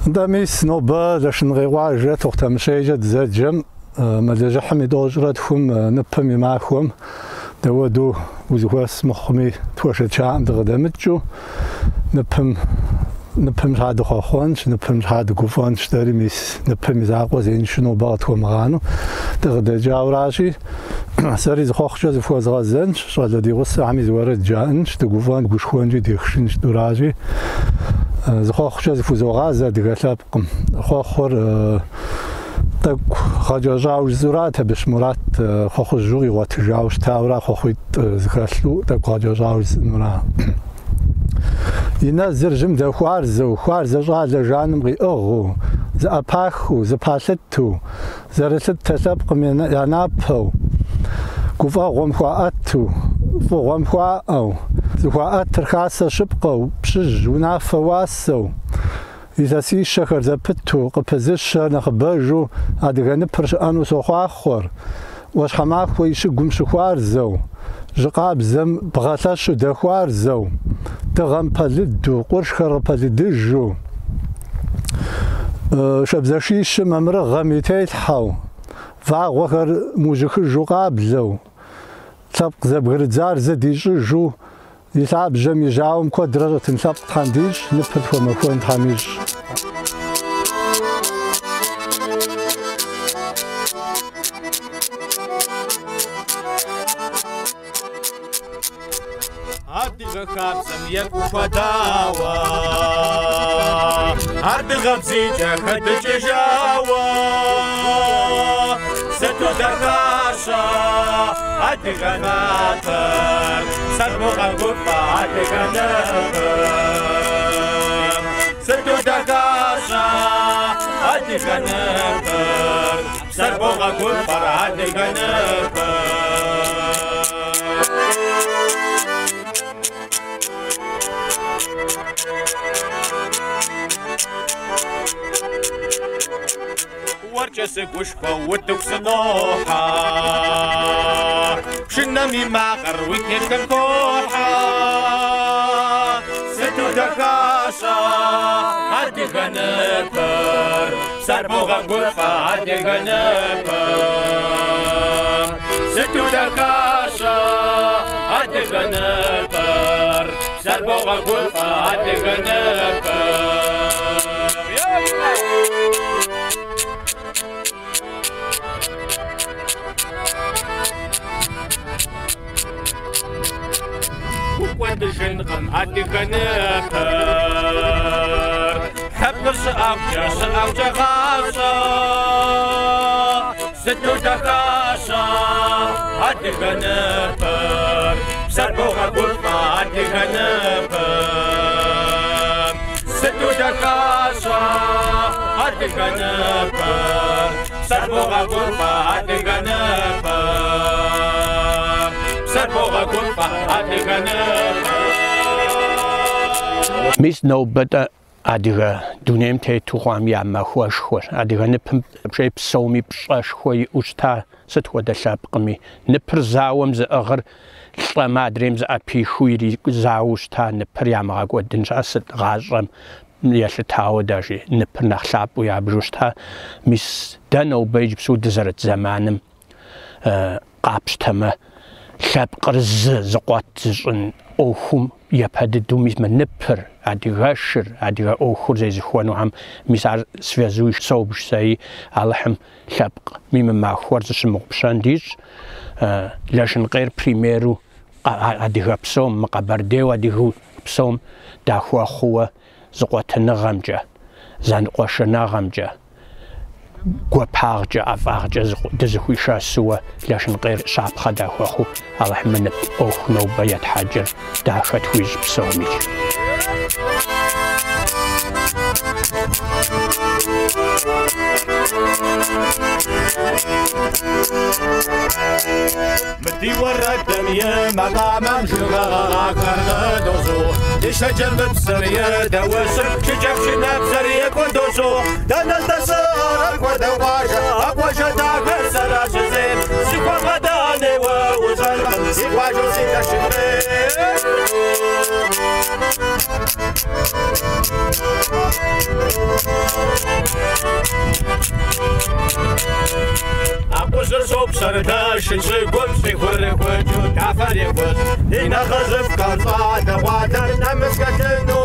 داميس نوبا لاش نغيوا جات وقت مشيجة زاجم مدجا حميد وجراتهم نبمي معكم دودو وزواس مخمي توشت شان دغدمتجو نبهم هذا خوانش نبهم هذا قفانش داري ميس نبهم زعقو زين شنو باطو مغانو دغدا جاو راشي ساري زخوخ جاز فواز غازنش شغل دي غصة عمي زوارد جانش دقفان قوش خوانجي ديخشنش دوراجي زخوخ جاز فوز غازة دقلابقم خوخور تاك خاجا جاوش زورات باش مرات خوخ الجوغي واتجاوش تاورا خوخيت زخاشلو تاك خاجا جاوش زورا ينا زرجم دا خوارزو جاجا جانم غي اغو زأباخو زباشتو زرشت تسابق من ينابو كوفا غوم خواتو فوغوم خواو زخوات ترخاصة شبقو بشج ونافواسو إذا سي شكر زبتو قبزش نخبجو أدغن برش أنو سخواخور واش حماخ ويشقم شخوارزو جقاب زم بغاتاشو دخوارزو تغم بلدو قرش خر بلدجو شبزشيش ممرغ غميتيت حاو فاغ وخر موجخ جقاب زو تبق زبغر زار زديجو يلعب جمي جاوم كودرة تنساب تخانديج نفت ومكون تخاميج هادي غخاب سميك وفداوة هادي غبزيجة خدج جاوة ستو دكاشا هادي غناتر سربوغا غفا هادي غناتر ستو دكاشا هادي غناتر سربوغا غفا هادي غناتر ورجس قشفة وتوكسنوحة شنمي ماغر ويكيكن كوحة ستو دكاشا هادي غنبر سربوغا قشفة هادي غنبر ستو دكاشا هادي غنبر سربوغا قشفة هادي غنبر وادجنغم هادي غنبر حبر سأوجا غاشا ستو دكاشا هادي غنبر سربوغا قلفا هادي غنبر ستو دكاشا هادي غنبر سربوغا قلفا هادي غنبر سربوغا قلفا هادي غنبر ميس نوبتا أديغا دونيم تي توغام ياما خواشخور أديغا نبهم بشي بسومي بشاشخوي أجتا ستوى دشابقمي نبر زاوم زأغر ما دريم زأبي خويري زاوشتا نبر ياما غاقوا دنجا ست غاجرم يشتاو داجي نبر نخلاب ويابجوشتا ميس دانو بيج بسو دزرت زمانم قابشتما شاب قرز زقوات زن أوهم يبهددو ميس من نبر أديغاشر أديغا أوخور زي زخوانو هم ميسار سفيزوش صوبش ساي علىهم شابق ميم ما خوارزش مقبشان ديج لاشن غير بريميرو أديغا بسوم مقابرديو أديغو بسوم داخوا خوا زقواتنا غامجا زان قوشنا غامجا قوبارجا أفارجا دزخوي شاسوا لاشن غير شعب خداخوا خو علىهم من أوخ نوبا يتحاجر داخت ويج بسومي مدي ورد دمية مقام شغا كرد دوزو يشجر بسرية دوسر شجب شنب سرية كندوزو دانل تسارك ودواشا أقواشا تاكر سراش زين سيكوا غداني Iguajo se cachimbe Akuzur sop sarda shinse gum se khore khoju kafare khos ina khazf karza da wadar namaskatno